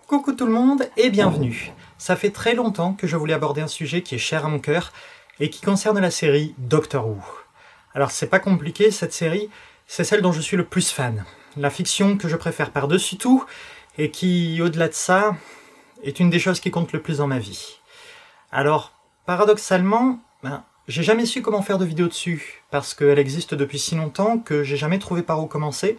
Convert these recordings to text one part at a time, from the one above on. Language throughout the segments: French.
Coucou tout le monde et bienvenue. Ça fait très longtemps que je voulais aborder un sujet qui est cher à mon cœur et qui concerne la série Doctor Who. Alors c'est pas compliqué, cette série, c'est celle dont je suis le plus fan. La fiction que je préfère par-dessus tout et qui, au-delà de ça, est une des choses qui compte le plus dans ma vie. Alors, paradoxalement, j'ai jamais su comment faire de vidéo dessus, parce qu'elle existe depuis si longtemps que j'ai jamais trouvé par où commencer,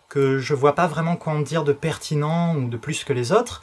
que je vois pas vraiment quoi en dire de pertinent ou de plus que les autres.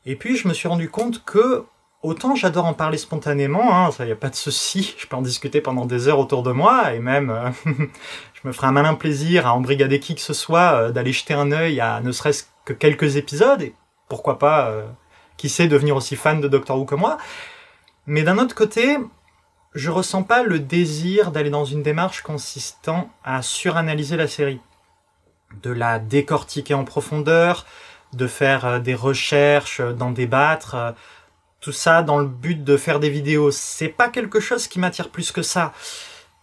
Et puis je me suis rendu compte que, autant j'adore en parler spontanément, ça y a pas de souci, je peux en discuter pendant des heures autour de moi, et même je me ferai un malin plaisir à embrigader qui que ce soit, d'aller jeter un œil à ne serait-ce que quelques épisodes, et pourquoi pas, qui sait, devenir aussi fan de Doctor Who que moi. Mais d'un autre côté, je ressens pas le désir d'aller dans une démarche consistant à suranalyser la série, de la décortiquer en profondeur, de faire des recherches, d'en débattre, tout ça dans le but de faire des vidéos. C'est pas quelque chose qui m'attire plus que ça,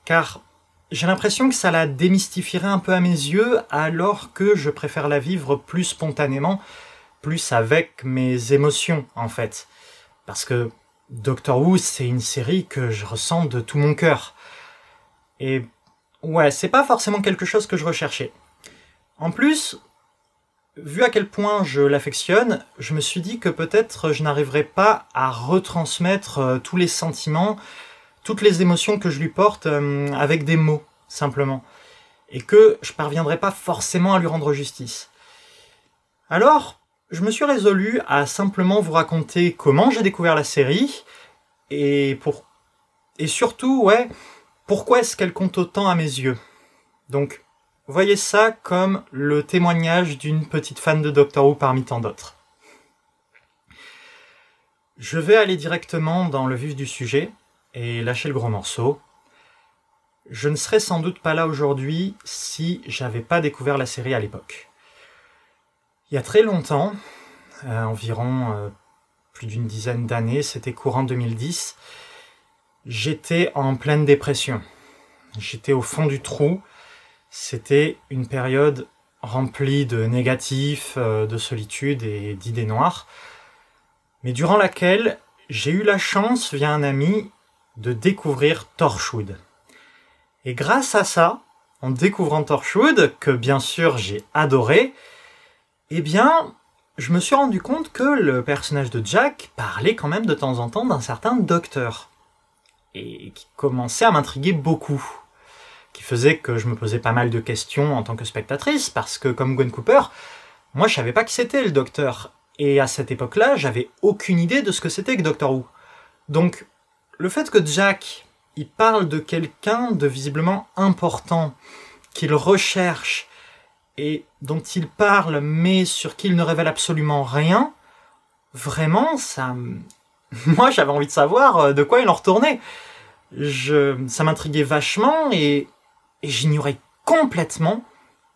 car j'ai l'impression que ça la démystifierait un peu à mes yeux, alors que je préfère la vivre plus spontanément, plus avec mes émotions en fait. Parce que Doctor Who, c'est une série que je ressens de tout mon cœur. Et ouais, c'est pas forcément quelque chose que je recherchais. En plus, vu à quel point je l'affectionne, je me suis dit que peut-être je n'arriverais pas à retransmettre tous les sentiments, toutes les émotions que je lui porte avec des mots, simplement. Et que je parviendrais pas forcément à lui rendre justice. Alors, je me suis résolu à simplement vous raconter comment j'ai découvert la série, et surtout, pourquoi est-ce qu'elle compte autant à mes yeux. Donc, voyez ça comme le témoignage d'une petite fan de Doctor Who parmi tant d'autres. Je vais aller directement dans le vif du sujet et lâcher le gros morceau. Je ne serais sans doute pas là aujourd'hui si j'avais pas découvert la série à l'époque. Il y a très longtemps, environ plus d'une dizaine d'années, c'était courant 2010, j'étais en pleine dépression. J'étais au fond du trou. C'était une période remplie de négatifs, de solitude et d'idées noires, mais durant laquelle j'ai eu la chance, via un ami, de découvrir Torchwood. Et grâce à ça, en découvrant Torchwood, que bien sûr j'ai adoré, je me suis rendu compte que le personnage de Jack parlait quand même de temps en temps d'un certain docteur, et qui commençait à m'intriguer beaucoup. Qui faisait que je me posais pas mal de questions en tant que spectatrice, parce que comme Gwen Cooper, moi je savais pas qui c'était le Docteur, et à cette époque-là, j'avais aucune idée de ce que c'était que Doctor Who. Donc, le fait que Jack, il parle de quelqu'un de visiblement important, qu'il recherche, et dont il parle, mais sur qui il ne révèle absolument rien, vraiment, ça... Moi j'avais envie de savoir de quoi il en retournait. Ça m'intriguait vachement, et j'ignorais complètement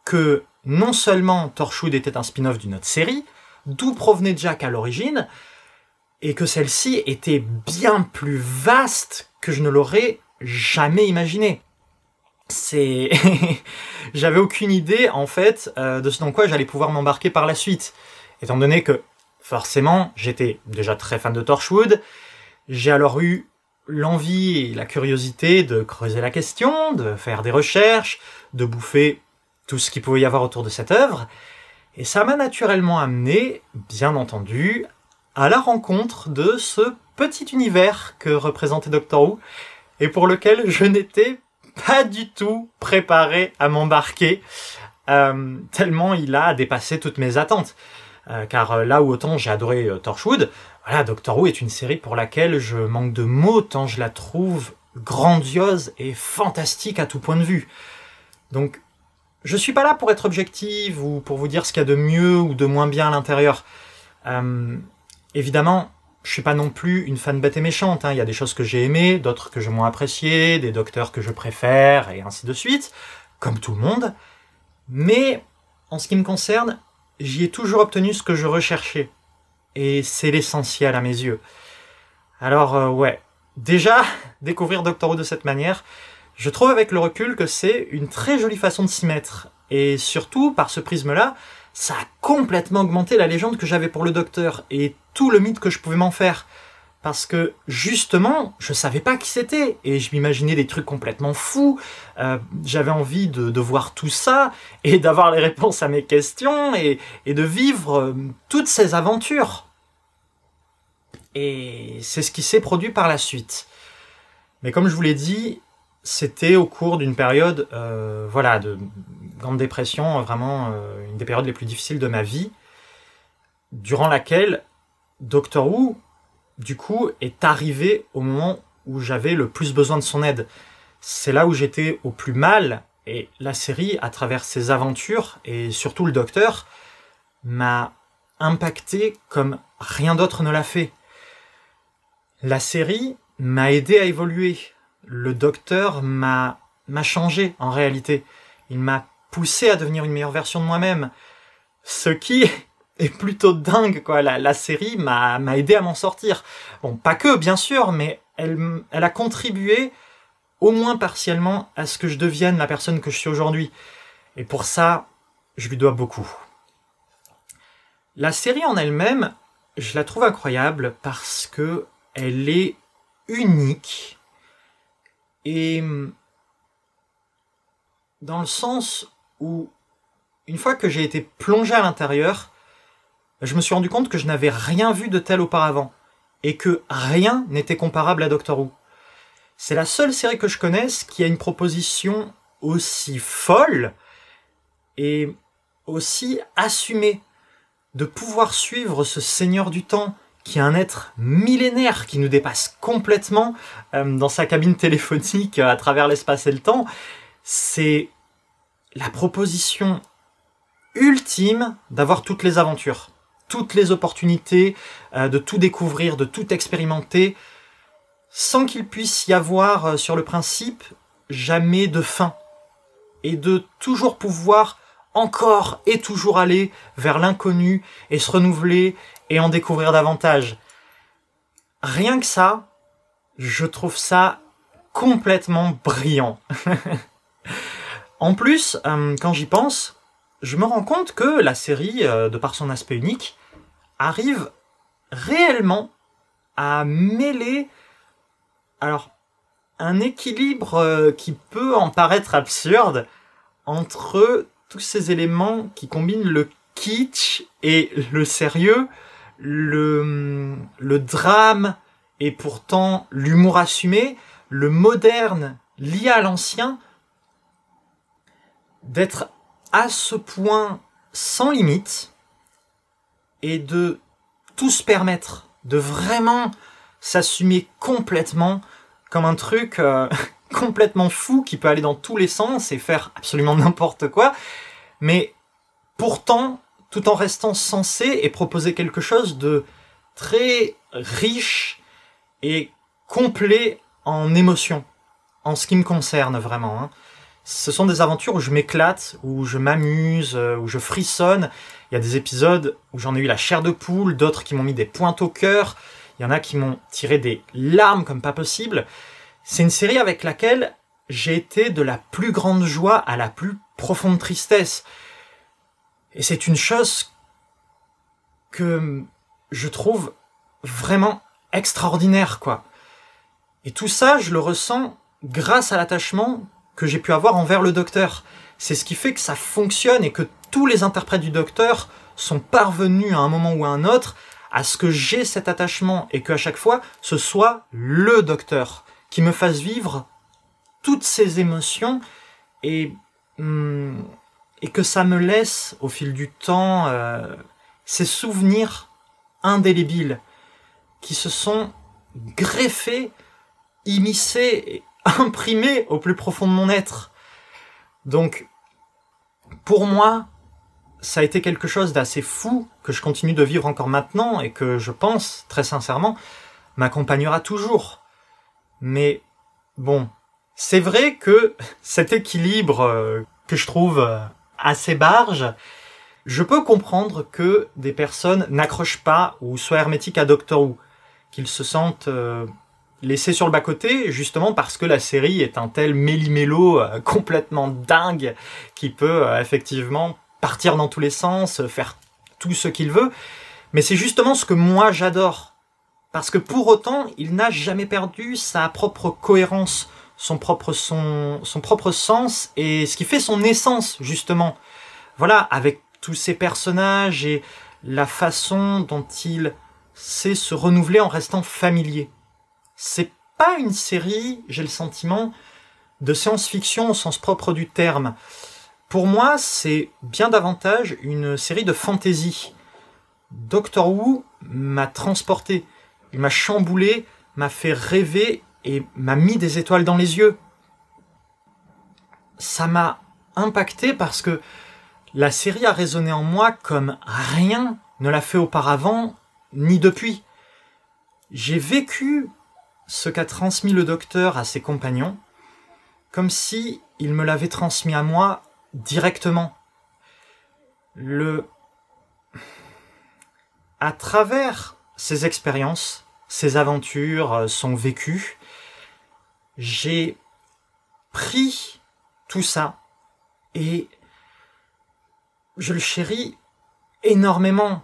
que non seulement Torchwood était un spin-off d'une autre série, d'où provenait Jack à l'origine, et que celle-ci était bien plus vaste que je ne l'aurais jamais imaginé. J'avais aucune idée, en fait, de ce dans quoi j'allais pouvoir m'embarquer par la suite, étant donné que, forcément, j'étais déjà très fan de Torchwood, j'ai alors eu l'envie et la curiosité de creuser la question, de faire des recherches, de bouffer tout ce qu'il pouvait y avoir autour de cette œuvre, et ça m'a naturellement amené, bien entendu, à la rencontre de ce petit univers que représentait Doctor Who, et pour lequel je n'étais pas du tout préparé à m'embarquer, tellement il a dépassé toutes mes attentes. Car là où autant j'ai adoré Torchwood, voilà, Doctor Who est une série pour laquelle je manque de mots tant je la trouve grandiose et fantastique à tout point de vue. Donc, je suis pas là pour être objective ou pour vous dire ce qu'il y a de mieux ou de moins bien à l'intérieur. Évidemment, je suis pas non plus une fan bête et méchante, il y a des choses que j'ai aimées, d'autres que j'ai moins appréciées, des docteurs que je préfère, et ainsi de suite, comme tout le monde. Mais, en ce qui me concerne, j'y ai toujours obtenu ce que je recherchais. Et c'est l'essentiel à mes yeux. Alors, déjà, découvrir Doctor Who de cette manière, je trouve avec le recul que c'est une très jolie façon de s'y mettre. Et surtout, par ce prisme-là, ça a complètement augmenté la légende que j'avais pour le docteur et tout le mythe que je pouvais m'en faire. Parce que, justement, je savais pas qui c'était, et je m'imaginais des trucs complètement fous, j'avais envie de voir tout ça, et d'avoir les réponses à mes questions, et de vivre toutes ces aventures. Et c'est ce qui s'est produit par la suite. Mais comme je vous l'ai dit, c'était au cours d'une période, voilà, de grande dépression, vraiment une des périodes les plus difficiles de ma vie, durant laquelle Doctor Who, du coup, est arrivé au moment où j'avais le plus besoin de son aide. C'est là où j'étais au plus mal, et la série, à travers ses aventures, et surtout le Docteur, m'a impacté comme rien d'autre ne l'a fait. La série m'a aidé à évoluer. Le Docteur m'a changé, en réalité. Il m'a poussé à devenir une meilleure version de moi-même. Ce qui est plutôt dingue, quoi. La série m'a aidé à m'en sortir. Bon, pas que, bien sûr, mais elle a contribué, au moins partiellement, à ce que je devienne la personne que je suis aujourd'hui. Et pour ça, je lui dois beaucoup. La série en elle-même, je la trouve incroyable parce que elle est unique et dans le sens où, une fois que j'ai été plongé à l'intérieur, je me suis rendu compte que je n'avais rien vu de tel auparavant, et que rien n'était comparable à Doctor Who. C'est la seule série que je connaisse qui a une proposition aussi folle, et aussi assumée, de pouvoir suivre ce Seigneur du Temps, qui est un être millénaire, qui nous dépasse complètement dans sa cabine téléphonique à travers l'espace et le temps. C'est la proposition ultime d'avoir toutes les aventures, toutes les opportunités, de tout découvrir, de tout expérimenter, sans qu'il puisse y avoir, sur le principe, jamais de fin. Et de toujours pouvoir encore et toujours aller vers l'inconnu et se renouveler et en découvrir davantage. Rien que ça, je trouve ça complètement brillant. En plus, quand j'y pense, je me rends compte que la série, de par son aspect unique, arrive réellement à mêler, alors, un équilibre qui peut en paraître absurde entre tous ces éléments qui combinent le kitsch et le sérieux, le drame et pourtant l'humour assumé, le moderne lié à l'ancien, d'être à ce point sans limite et de tout se permettre, de vraiment s'assumer complètement comme un truc complètement fou qui peut aller dans tous les sens et faire absolument n'importe quoi, mais pourtant tout en restant sensé et proposer quelque chose de très riche et complet en émotions, en ce qui me concerne vraiment. Ce sont des aventures où je m'éclate, où je m'amuse, où je frissonne. Il y a des épisodes où j'en ai eu la chair de poule, d'autres qui m'ont mis des pointes au cœur, il y en a qui m'ont tiré des larmes comme pas possible. C'est une série avec laquelle j'ai été de la plus grande joie à la plus profonde tristesse. Et c'est une chose que je trouve vraiment extraordinaire, quoi. Et tout ça, je le ressens grâce à l'attachement que j'ai pu avoir envers le Docteur. C'est ce qui fait que ça fonctionne et que tous les interprètes du Docteur sont parvenus à un moment ou à un autre à ce que j'ai cet attachement et qu'à chaque fois, ce soit le Docteur qui me fasse vivre toutes ces émotions et que ça me laisse, au fil du temps, ces souvenirs indélébiles qui se sont greffés, immiscés et imprimés au plus profond de mon être. Donc, pour moi, ça a été quelque chose d'assez fou que je continue de vivre encore maintenant et que je pense, très sincèrement, m'accompagnera toujours. Mais bon, c'est vrai que cet équilibre que je trouve assez barge, je peux comprendre que des personnes n'accrochent pas ou soient hermétiques à Doctor Who, qu'ils se sentent laissés sur le bas-côté, justement parce que la série est un tel méli-mélo complètement dingue qui peut effectivement partir dans tous les sens, faire tout ce qu'il veut, mais c'est justement ce que moi j'adore. Parce que pour autant, il n'a jamais perdu sa propre cohérence, son propre sens, et ce qui fait son essence, justement. Voilà, avec tous ces personnages et la façon dont il sait se renouveler en restant familier. C'est pas une série, j'ai le sentiment, de science-fiction au sens propre du terme. Pour moi, c'est bien davantage une série de fantasy. Doctor Who m'a transporté, il m'a chamboulé, m'a fait rêver et m'a mis des étoiles dans les yeux. Ça m'a impacté parce que la série a résonné en moi comme rien ne l'a fait auparavant, ni depuis. J'ai vécu ce qu'a transmis le docteur à ses compagnons, comme si il me l'avait transmis à moi directement. À travers ces expériences, ces aventures, son vécu, j'ai pris tout ça et je le chéris énormément.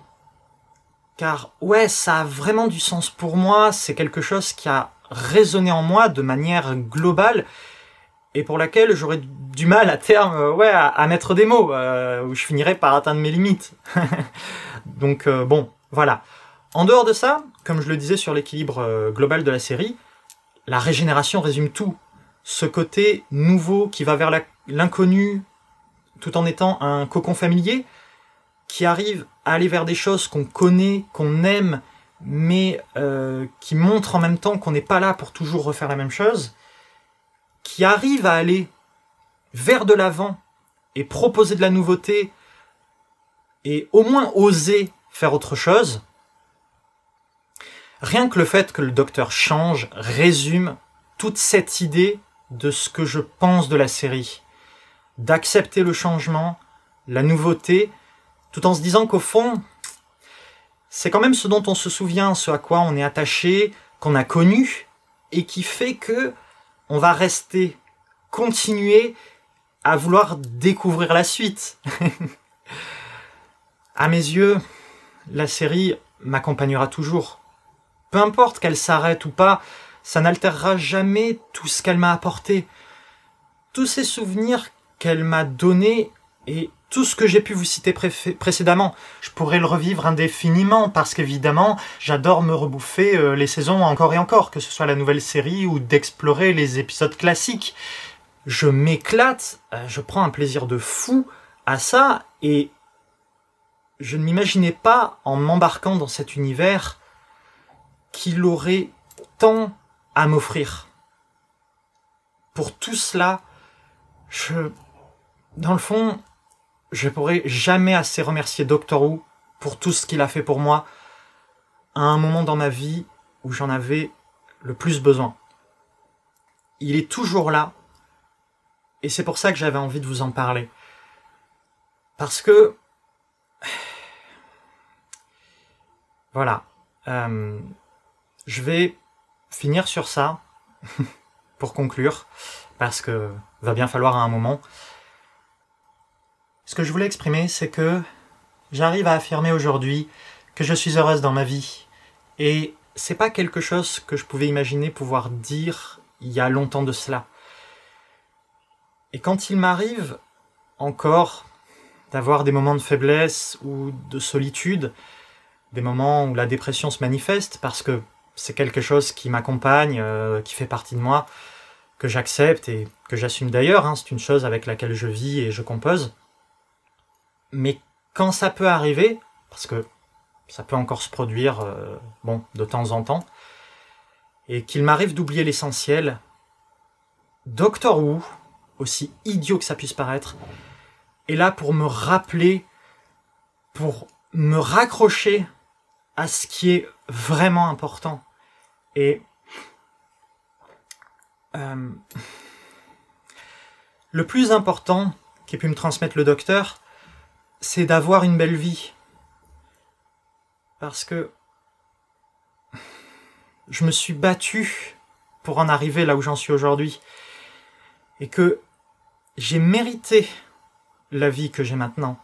Car ouais, ça a vraiment du sens pour moi, c'est quelque chose qui a résonné en moi de manière globale et pour laquelle j'aurais du mal à terme à mettre des mots, où je finirais par atteindre mes limites. Donc bon, voilà. En dehors de ça, comme je le disais sur l'équilibre global de la série, la régénération résume tout. Ce côté nouveau qui va vers l'inconnu tout en étant un cocon familier, qui arrive à aller vers des choses qu'on connaît, qu'on aime, mais qui montrent en même temps qu'on n'est pas là pour toujours refaire la même chose, qui arrive à aller vers de l'avant et proposer de la nouveauté et au moins oser faire autre chose. Rien que le fait que le docteur change résume toute cette idée de ce que je pense de la série. D'accepter le changement, la nouveauté, tout en se disant qu'au fond, c'est quand même ce dont on se souvient, ce à quoi on est attaché, qu'on a connu, et qui fait que on va rester, continuer à vouloir découvrir la suite. À mes yeux, la série m'accompagnera toujours. Peu importe qu'elle s'arrête ou pas, ça n'altérera jamais tout ce qu'elle m'a apporté. Tous ces souvenirs qu'elle m'a donnés et tout ce que j'ai pu vous citer précédemment. Je pourrais le revivre indéfiniment parce qu'évidemment, j'adore me rebouffer les saisons encore et encore, que ce soit la nouvelle série ou d'explorer les épisodes classiques. Je m'éclate, je prends un plaisir de fou à ça et je ne m'imaginais pas, en m'embarquant dans cet univers, qu'il aurait tant à m'offrir. Pour tout cela, dans le fond, je pourrais jamais assez remercier Doctor Who pour tout ce qu'il a fait pour moi à un moment dans ma vie où j'en avais le plus besoin. Il est toujours là et c'est pour ça que j'avais envie de vous en parler. Parce que voilà, je vais finir sur ça pour conclure parce que va bien falloir à un moment. Ce que je voulais exprimer, c'est que j'arrive à affirmer aujourd'hui que je suis heureuse dans ma vie. Et c'est pas quelque chose que je pouvais imaginer pouvoir dire il y a longtemps de cela. Et quand il m'arrive encore d'avoir des moments de faiblesse ou de solitude, des moments où la dépression se manifeste, parce que c'est quelque chose qui m'accompagne, qui fait partie de moi, que j'accepte et que j'assume d'ailleurs, hein, c'est une chose avec laquelle je vis et je compose. Mais quand ça peut arriver, parce que ça peut encore se produire de temps en temps, et qu'il m'arrive d'oublier l'essentiel, Doctor Who, aussi idiot que ça puisse paraître, est là pour me rappeler, pour me raccrocher à ce qui est vraiment important. Et le plus important qu'ait pu me transmettre le docteur, c'est d'avoir une belle vie. Parce que je me suis battu pour en arriver là où j'en suis aujourd'hui. Et que j'ai mérité la vie que j'ai maintenant.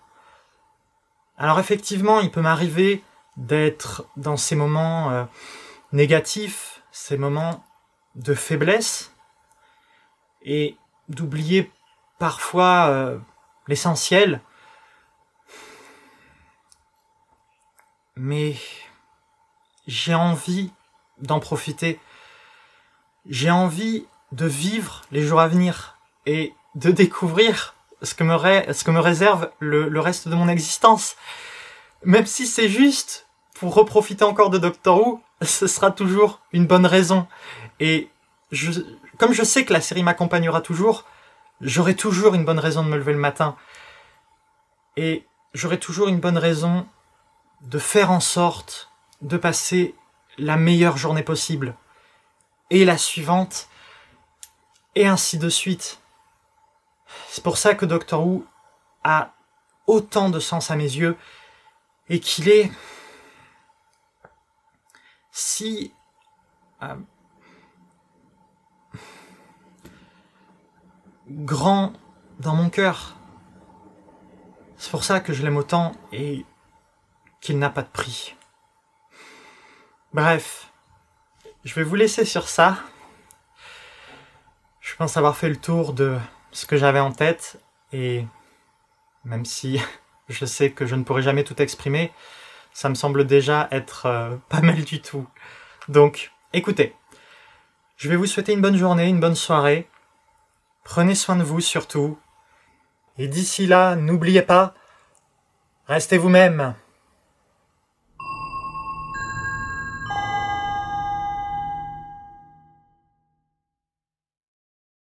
Alors effectivement, il peut m'arriver d'être dans ces moments négatifs, ces moments de faiblesse, et d'oublier parfois l'essentiel. Mais j'ai envie d'en profiter. J'ai envie de vivre les jours à venir et de découvrir ce que me réserve le reste de mon existence. Même si c'est juste pour reprofiter encore de Doctor Who, ce sera toujours une bonne raison. Et comme je sais que la série m'accompagnera toujours, j'aurai toujours une bonne raison de me lever le matin. Et j'aurai toujours une bonne raison de faire en sorte de passer la meilleure journée possible. Et la suivante, et ainsi de suite. C'est pour ça que Doctor Who a autant de sens à mes yeux, et qu'il est si grand dans mon cœur. C'est pour ça que je l'aime autant et qu'il n'a pas de prix. Bref, je vais vous laisser sur ça. Je pense avoir fait le tour de ce que j'avais en tête, et même si je sais que je ne pourrai jamais tout exprimer, ça me semble déjà être pas mal du tout. Donc, écoutez, je vais vous souhaiter une bonne journée, une bonne soirée. Prenez soin de vous surtout. Et d'ici là, n'oubliez pas, restez vous-même.